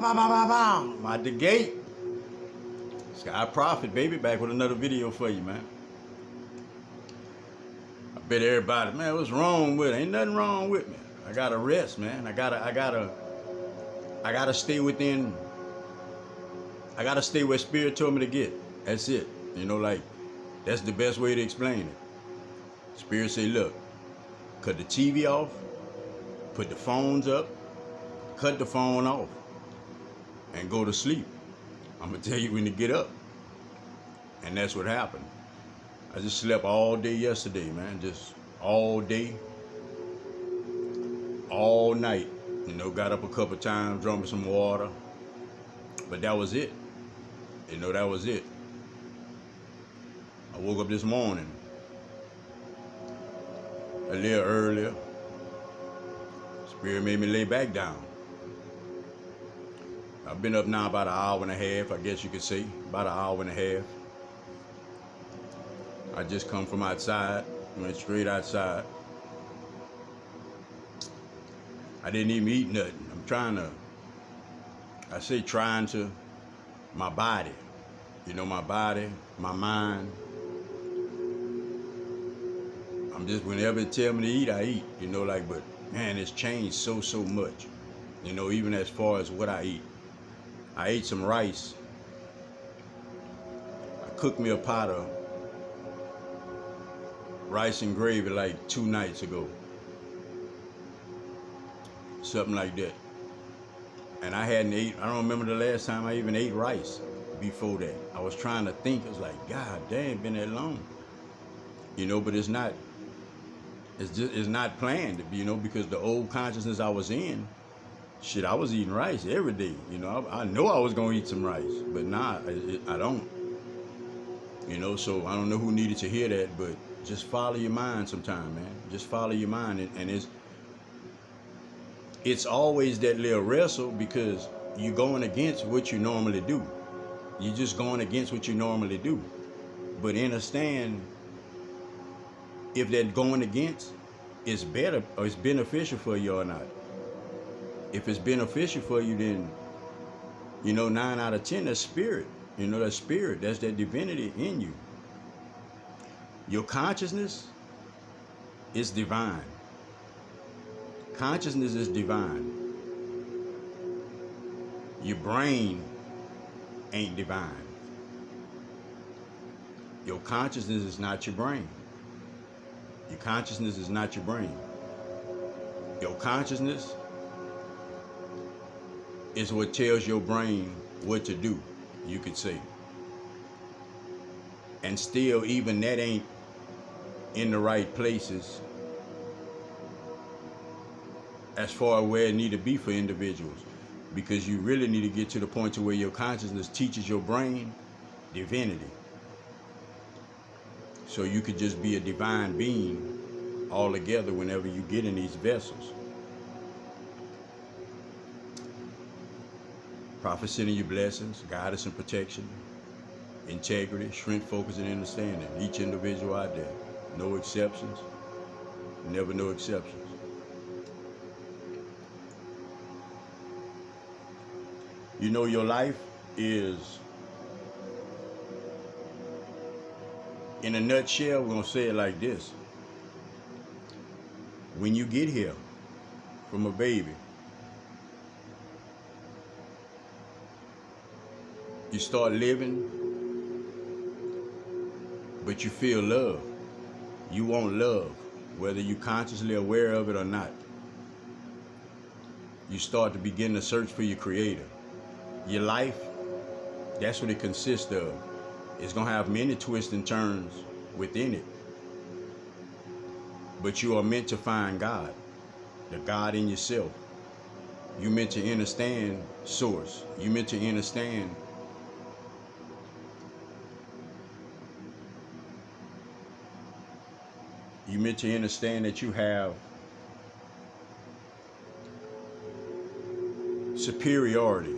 I'm out the gate. Sky Prophet, baby, back with another video for you, man. I bet everybody, man, what's wrong with it? Ain't nothing wrong with me. I gotta rest, man. I gotta stay within. I gotta stay where Spirit told me to get. That's it. Like that's the best way to explain it. Spirit say, look, cut the TV off, put the phones up, cut the phone off, and go to sleep. I'm gonna tell you when to get up. And that's what happened. I just slept all day yesterday, man. Just all day, all night. Got up a couple times, drank some water. But that was it. That was it. I woke up this morning a little earlier. Spirit made me lay back down. I've been up now about an hour and a half, I guess you could say. About an hour and a half. I just come from outside, went straight outside. I didn't even eat nothing. My body, my body, my mind. I'm just, whenever it tell me to eat, I eat, but man, it's changed so much, even as far as what I eat. I ate some rice. I cooked me a pot of rice and gravy like 2 nights ago. Something like that. And I don't remember the last time I even ate rice before that. I was trying to think, it was like, God damn, been that long. But it's not planned, because the old consciousness I was in, shit, I was eating rice every day. I know I was gonna eat some rice, but nah, I don't. So I don't know who needed to hear that, but just follow your mind sometime, man. Just follow your mind, and it's always that little wrestle, because you're going against what you normally do. You're just going against what you normally do. But understand, if that going against is better or it's beneficial for you or not. If it's beneficial for you, then 9 out of 10, that's spirit. That's spirit. That's that divinity in you. Your consciousness is divine. Consciousness is divine. Your brain ain't divine. Your consciousness is not your brain. Your consciousness is not your brain. Your consciousness is what tells your brain what to do, you could say. And still, even that ain't in the right places as far as where it need to be for individuals. Because you really need to get to the point to where your consciousness teaches your brain divinity. So you could just be a divine being altogether whenever you get in these vessels. Prophet sending you blessings, guidance and protection, integrity, strength, focus, and understanding. Each individual out there. No exceptions. Never no exceptions. Your life is, in a nutshell, we're going to say it like this. When you get here from a baby, you start living, but you feel love. You want love, whether you're consciously aware of it or not. You start to begin to search for your creator. Your life, that's what it consists of. It's going to have many twists and turns within it. But you are meant to find God, the God in yourself. You're meant to understand source. You're meant to understand that you have superiority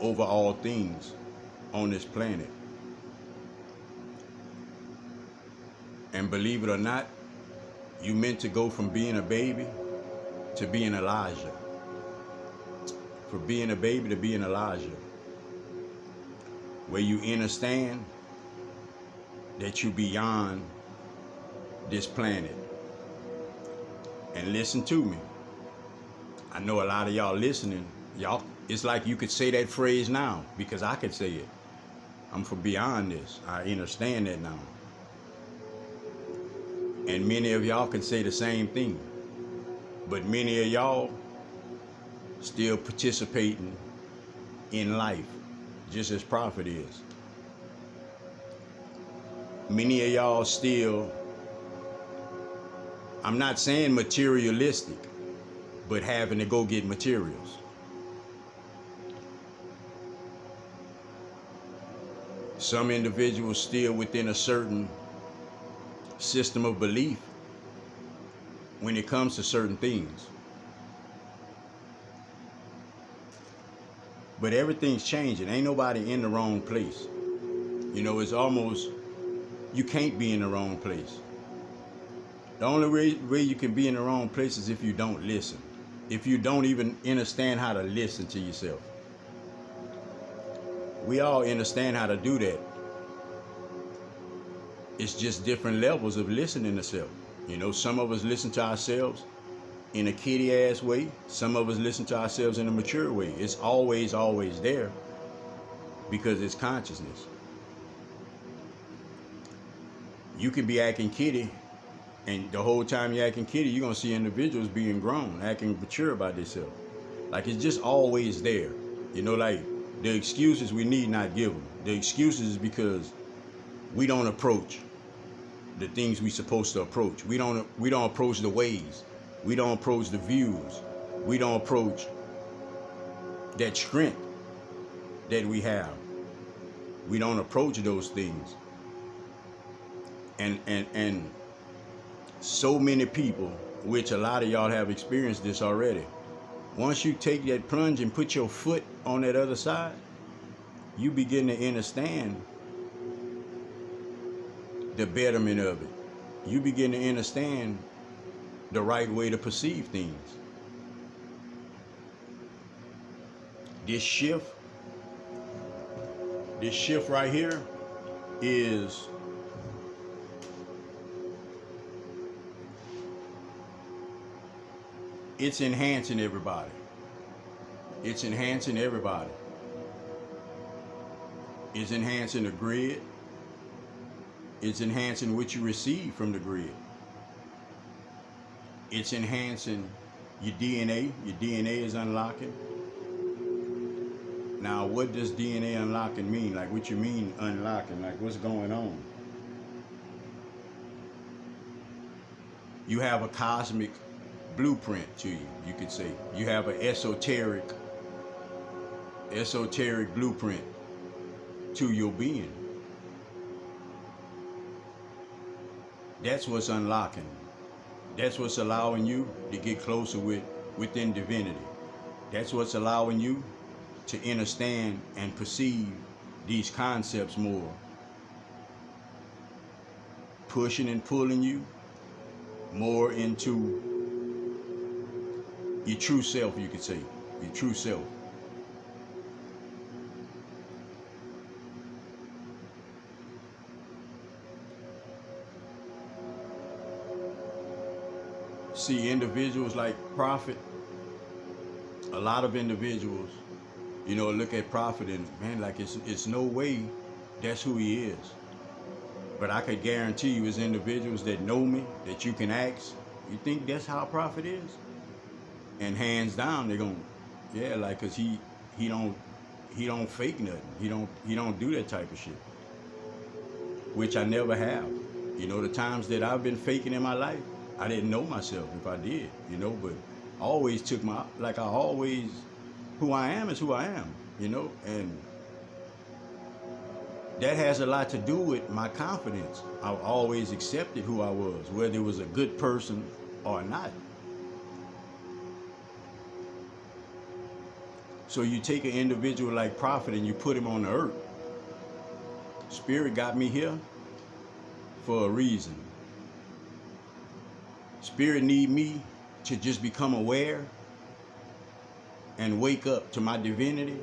over all things on this planet. And believe it or not, you meant to go from being a baby to being Elijah. for being a baby to being Elijah, where you understand that you beyond this planet. And listen to me. I know a lot of y'all listening. Y'all, it's like you could say that phrase now because I could say it. I'm from beyond this. I understand that now. And many of y'all can say the same thing. But many of y'all still participating in life, just as Prophet is. Many of y'all still, I'm not saying materialistic, but having to go get materials. Some individuals still within a certain system of belief when it comes to certain things. But everything's changing. Ain't nobody in the wrong place. You know, it's almost, you can't be in the wrong place. The only way you can be in the wrong place is if you don't listen. If you don't even understand how to listen to yourself. We all understand how to do that. It's just different levels of listening to self. You know, some of us listen to ourselves in a kiddie ass way. Some of us listen to ourselves in a mature way. It's always there because it's consciousness. You can be acting kiddie, and the whole time you're acting kiddie, you're going to see individuals being grown, acting mature about themselves. Like, it's just always there. You know, like, the excuses we need not give them. The excuses is because we don't approach the things we supposed to approach. We don't approach the ways. We don't approach the views. We don't approach that strength that we have. We don't approach those things. And so many people, which a lot of y'all have experienced this already, once you take that plunge and put your foot on that other side, you begin to understand the betterment of it. You begin to understand the right way to perceive things. This shift right here is it's enhancing everybody. It's enhancing everybody. It's enhancing the grid. It's enhancing what you receive from the grid. It's enhancing your DNA. Your DNA is unlocking. Now, what does DNA unlocking mean? Like, what you mean unlocking? Like, what's going on? You have a cosmic blueprint to you, you could say. You have an esoteric blueprint to your being. That's what's unlocking. That's what's allowing you to get closer within divinity. That's what's allowing you to understand and perceive these concepts more. Pushing and pulling you more into your true self, you could say. Your true self. See, individuals like Prophet, a lot of individuals, you know, look at Prophet and, man, like it's no way that's who he is. But I could guarantee you, as individuals that know me, that you can ask, you think that's how Prophet is? And hands down, they're going, yeah, like, cause he don't fake nothing. He don't do that type of shit. Which I never have. You know, the times that I've been faking in my life, I didn't know myself if I did, you know, but I always took who I am is who I am, you know, and that has a lot to do with my confidence. I've always accepted who I was, whether it was a good person or not. So you take an individual like Prophet and you put him on the earth. Spirit got me here for a reason. Spirit need me to just become aware and wake up to my divinity,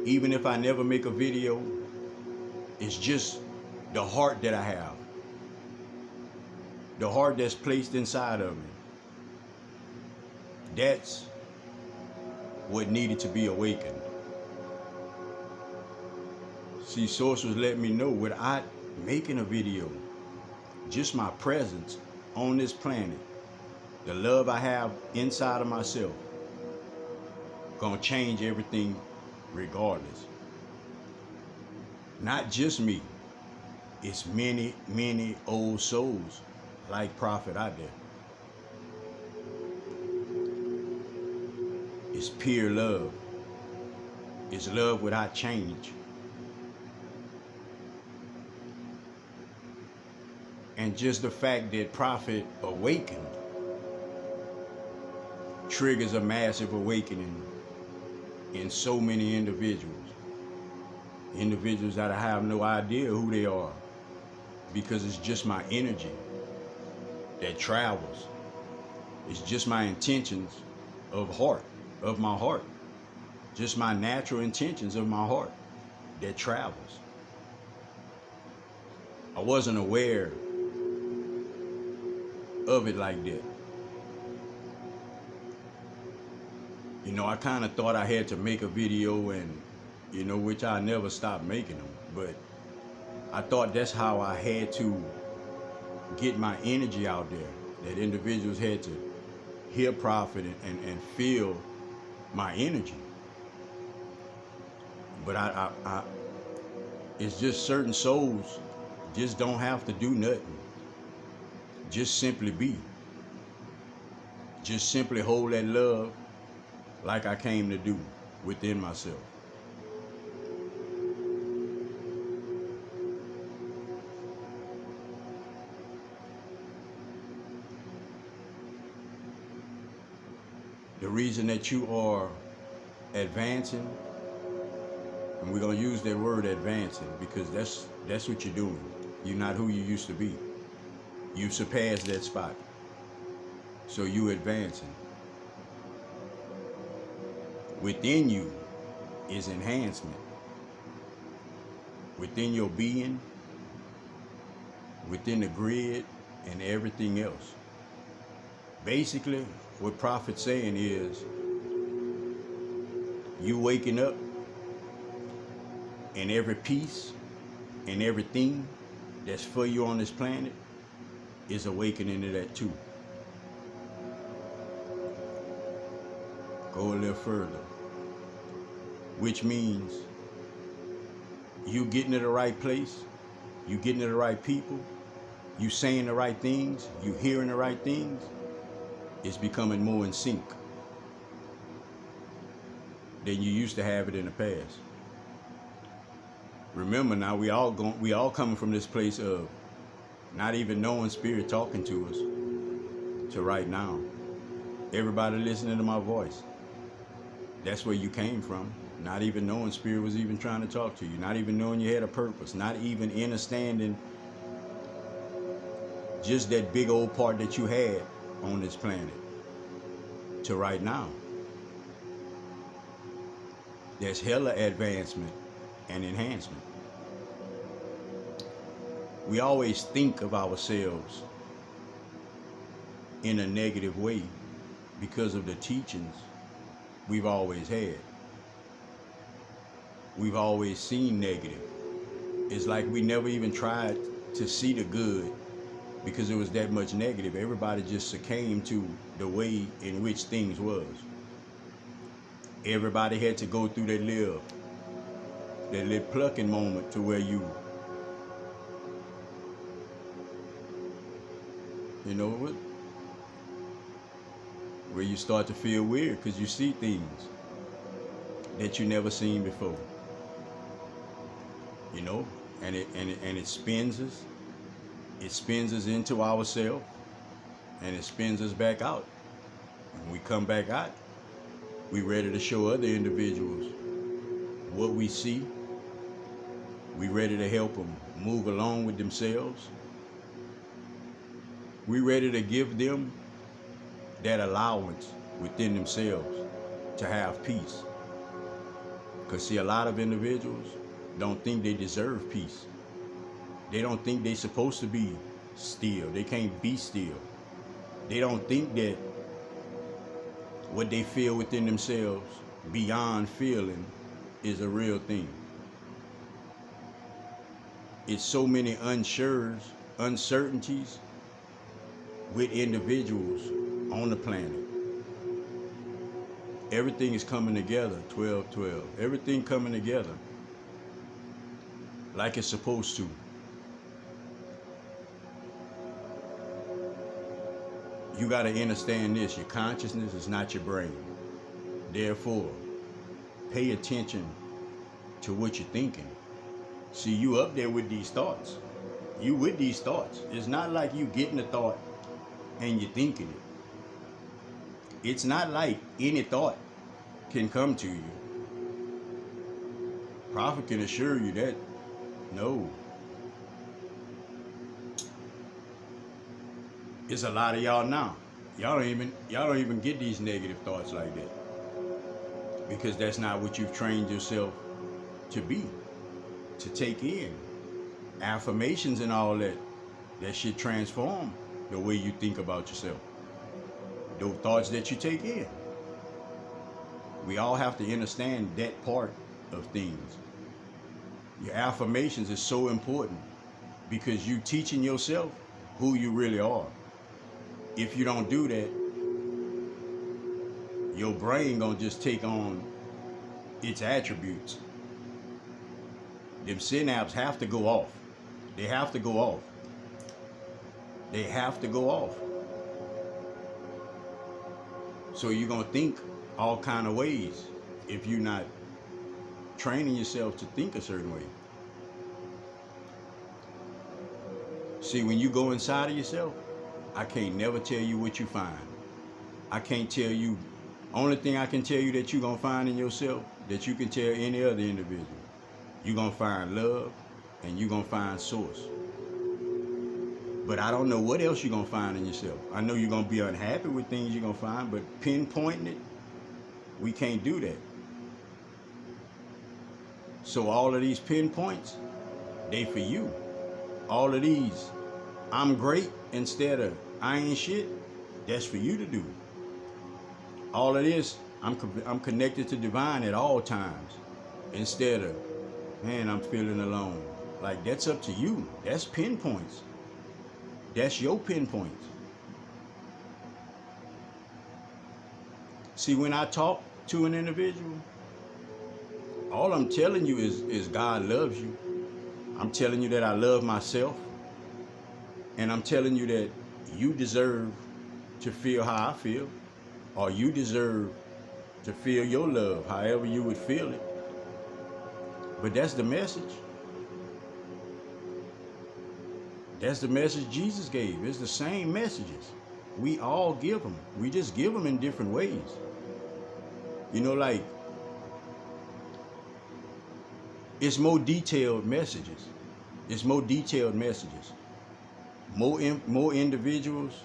even if I never make a video, it's just the heart that I have, the heart that's placed inside of me. That's what needed to be awakened. See, Source was letting me know without making a video, just my presence on this planet, the love I have inside of myself, gonna change everything regardless. Not just me, it's many, many old souls like Prophet out there. It's pure love. It's love without change. And just the fact that Prophet awakened triggers a massive awakening in so many individuals. Individuals that I have no idea who they are, because it's just my energy that travels. It's just my intentions of my heart. Just my natural intentions of my heart that travels. I wasn't aware of it like that. You know, I kind of thought I had to make a video, and you know, which I never stopped making them, but I thought that's how I had to get my energy out there, that individuals had to hear Prophet and feel my energy. But I it's just certain souls just don't have to do nothing. Just simply be. Just simply hold that love like I came to do within myself. The reason that you are advancing, and we're gonna use that word advancing because that's what you're doing. You're not who you used to be. You surpassed that spot. So you advancing. Within you is enhancement. Within your being, within the grid, and everything else. Basically, what Prophet's saying is, you waking up, and every piece and everything that's for you on this planet is awakening to that too. Go a little further, which means you getting to the right place, you getting to the right people, you saying the right things, you hearing the right things, it's becoming more in sync than you used to have it in the past. Remember now, we all coming from this place of not even knowing Spirit talking to us to right now. Everybody listening to my voice, that's where you came from. Not even knowing Spirit was even trying to talk to you. Not even knowing you had a purpose. Not even understanding just that big old part that you had on this planet to right now. There's hella advancement and enhancement. We always think of ourselves in a negative way because of the teachings we've always had. We've always seen negative. It's like we never even tried to see the good because there was that much negative. Everybody just succumbed to the way in which things was. Everybody had to go through that little plucking moment to where you know what? Where you start to feel weird because you see things that you never seen before. You know, and it spins us. It spins us into ourselves, and it spins us back out. When we come back out, we ready to show other individuals what we see. We ready to help them move along with themselves. We ready to give them that allowance within themselves to have peace. Because see, a lot of individuals don't think they deserve peace. They don't think they're supposed to be still. They can't be still. They don't think that what they feel within themselves beyond feeling is a real thing. It's so many uncertainties with individuals on the planet. Everything is coming together, 12-12. Everything coming together like it's supposed to. You got to understand this. Your consciousness is not your brain. Therefore, pay attention to what you're thinking. See, you up there with these thoughts. You with these thoughts. It's not like you getting a thought and you're thinking it. It's not like any thought can come to you. Prophet can assure you that no. It's a lot of y'all now. Y'all don't even get these negative thoughts like that. Because that's not what you've trained yourself to be, to take in. Affirmations and all that. That should transform the way you think about yourself. Those thoughts that you take in. We all have to understand that part of things. Your affirmations is so important because you teaching yourself who you really are. If you don't do that, your brain gonna just take on its attributes. Them synapses have to go off. They have to go off. They have to go off. So you're gonna think all kind of ways if you're not training yourself to think a certain way. See, when you go inside of yourself, I can't never tell you what you find. I can't tell you. Only thing I can tell you that you're gonna find in yourself, that you can tell any other individual, you're gonna find love and you're gonna find source. But I don't know what else you're gonna find in yourself. I know you're gonna be unhappy with things you're gonna find, but pinpointing it, we can't do that. So all of these pinpoints, they for you. All of these, I'm great instead of I ain't shit, that's for you to do. All of this, I'm connected to divine at all times. Instead of, man, I'm feeling alone. Like, that's up to you. That's pinpoints. That's your pinpoints. See, when I talk to an individual, all I'm telling you is God loves you. I'm telling you that I love myself. And I'm telling you that you deserve to feel how I feel. Or you deserve to feel your love, however you would feel it. But that's the message. That's the message Jesus gave. It's the same messages. We all give them. We just give them in different ways. You know, like, it's more detailed messages. It's more detailed messages. More individuals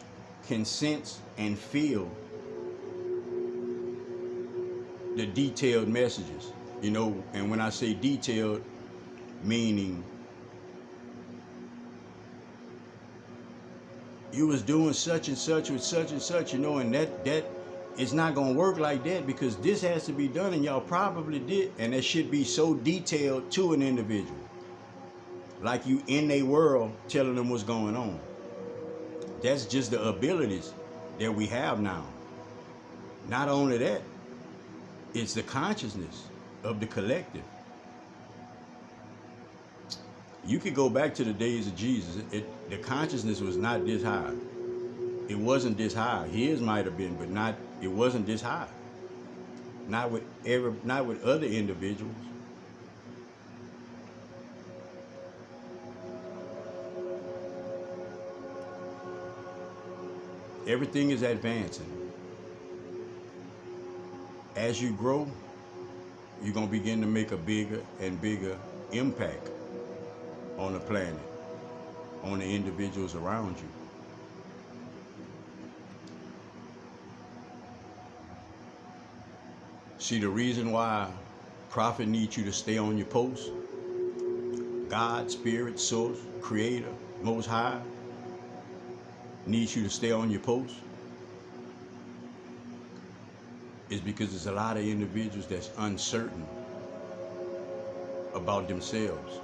can sense and feel the detailed messages. You know, and when I say detailed, meaning you was doing such and such with such and such, you know, and that it's not gonna work like that because this has to be done, and y'all probably did, and that should be so detailed to an individual, like you in their world telling them what's going on. That's just the abilities that we have now. Not only that, it's the consciousness of the collective. You could go back to the days of Jesus. The consciousness was not this high. It wasn't this high. His might have been, but it wasn't this high. Not with other individuals. Everything is advancing. As you grow, you're going to begin to make a bigger and bigger impact on the planet, on the individuals around you. See, the reason why prophet needs you to stay on your post, God, Spirit, Source, Creator, Most High, needs you to stay on your post, is because there's a lot of individuals that's uncertain about themselves.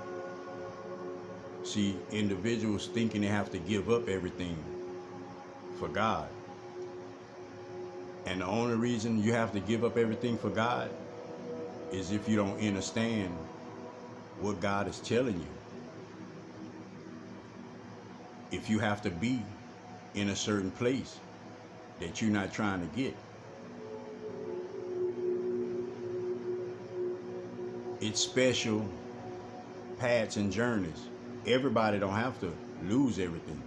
See, individuals thinking they have to give up everything for God. And the only reason you have to give up everything for God is if you don't understand what God is telling you. If you have to be in a certain place that you're not trying to get. It's special paths and journeys. Everybody don't have to lose everything.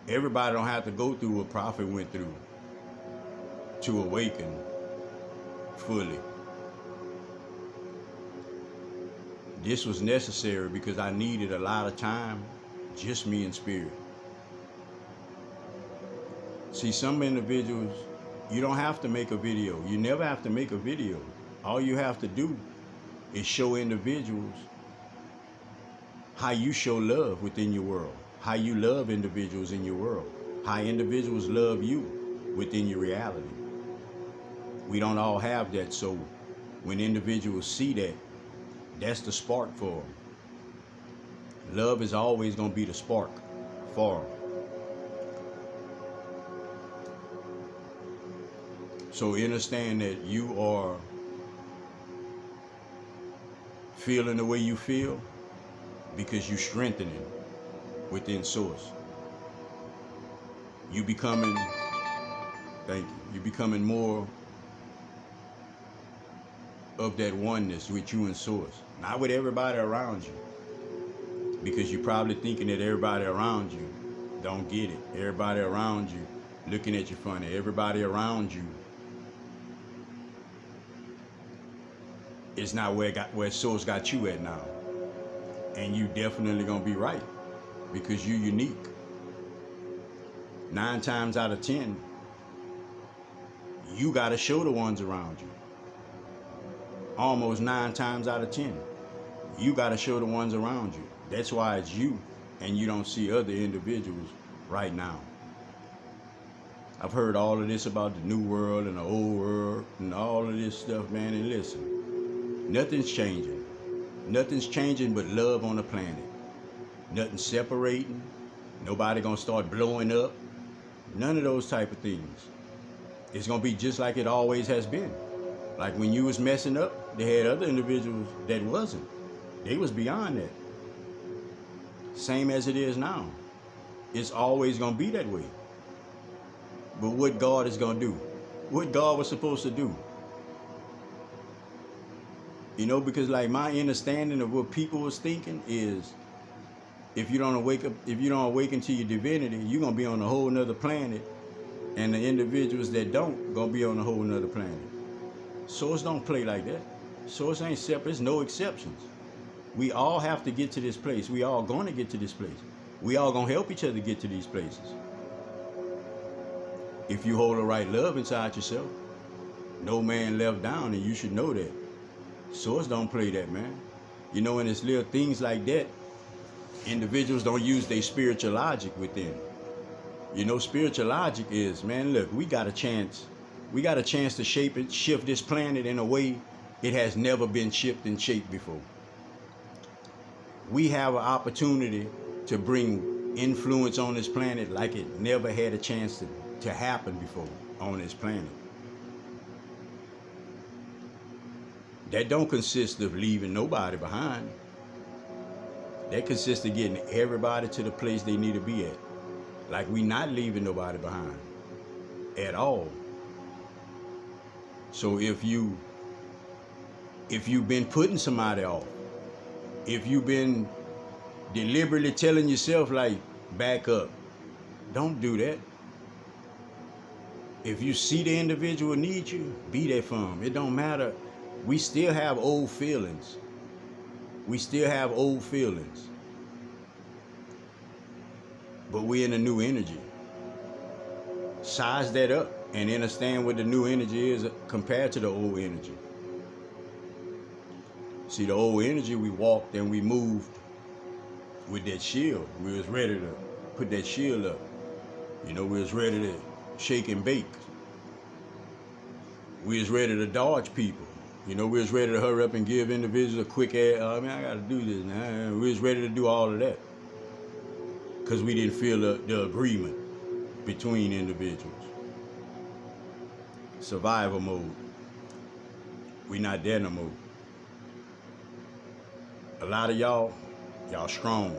Everybody don't have to go through what prophet went through to awaken fully. This was necessary because I needed a lot of time, just me and Spirit. See, some individuals, you don't have to make a video. You never have to make a video. All you have to do is show individuals how you show love within your world, how you love individuals in your world, how individuals love you within your reality. We don't all have that, so when individuals see that, that's the spark for them. Love is always going to be the spark for them. So understand that you are feeling the way you feel because you're strengthening within Source. You becoming, thank you, you're becoming more of that oneness with you and Source. Not with everybody around you. Because you're probably thinking that everybody around you don't get it. Everybody around you looking at you funny. Everybody around you is not where Source got you at now. And you definitely gonna be right. Because you're unique. 9 times out of 10, you gotta show the ones around you. Almost 9 times out of 10, you gotta show the ones around you. That's why it's you, and you don't see other individuals right now. I've heard all of this about the new world and the old world and all of this stuff, man, and listen, nothing's changing. Nothing's changing but love on the planet. Nothing's separating. Nobody gonna start blowing up. None of those type of things. It's gonna be just like it always has been. Like when you was messing up, they had other individuals that wasn't. They was beyond that. Same as it is now. It's always gonna be that way. But what God is gonna do? What God was supposed to do? You know, because like my understanding of what people was thinking is, if you don't awaken to your divinity, you're gonna be on a whole nother planet, and the individuals that don't gonna be on a whole nother planet. Source don't play like that. Source ain't separate. There's no exceptions. We all have to get to this place. We all gonna get to this place. We all gonna help each other get to these places. If you hold the right love inside yourself, no man left down, and you should know that. Source don't play that, man. You know, and it's little things like that. Individuals don't use their spiritual logic within. You know, spiritual logic is, man, look, we got a chance to shift this planet in a way it has never been shifted and shaped before. We have an opportunity to bring influence on this planet like it never had a chance to happen before on this planet. That don't consist of leaving nobody behind. That consists of getting everybody to the place they need to be at. Like we not leaving nobody behind at all. So if you've been putting somebody off, if you've been deliberately telling yourself like, back up, don't do that. If you see the individual need you, be there for them. It don't matter. We still have old feelings. We still have old feelings. But we're in a new energy. Size that up and understand what the new energy is compared to the old energy. See, the old energy, we walked and we moved with that shield. We was ready to put that shield up. You know, we was ready to shake and bake. We was ready to dodge people. You know, we was ready to hurry up and give individuals a quick I gotta do this now. We was ready to do all of that. Because we didn't feel the agreement between individuals. Survival mode. We not there no more. A lot of y'all strong.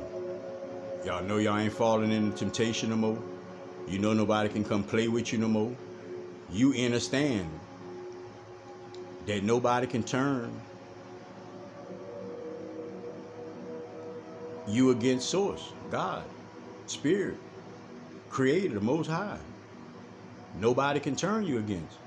Y'all know y'all ain't falling into temptation no more. You know nobody can come play with you no more. You understand that nobody can turn you against Source, God, Spirit, Creator, the Most High. Nobody can turn you against.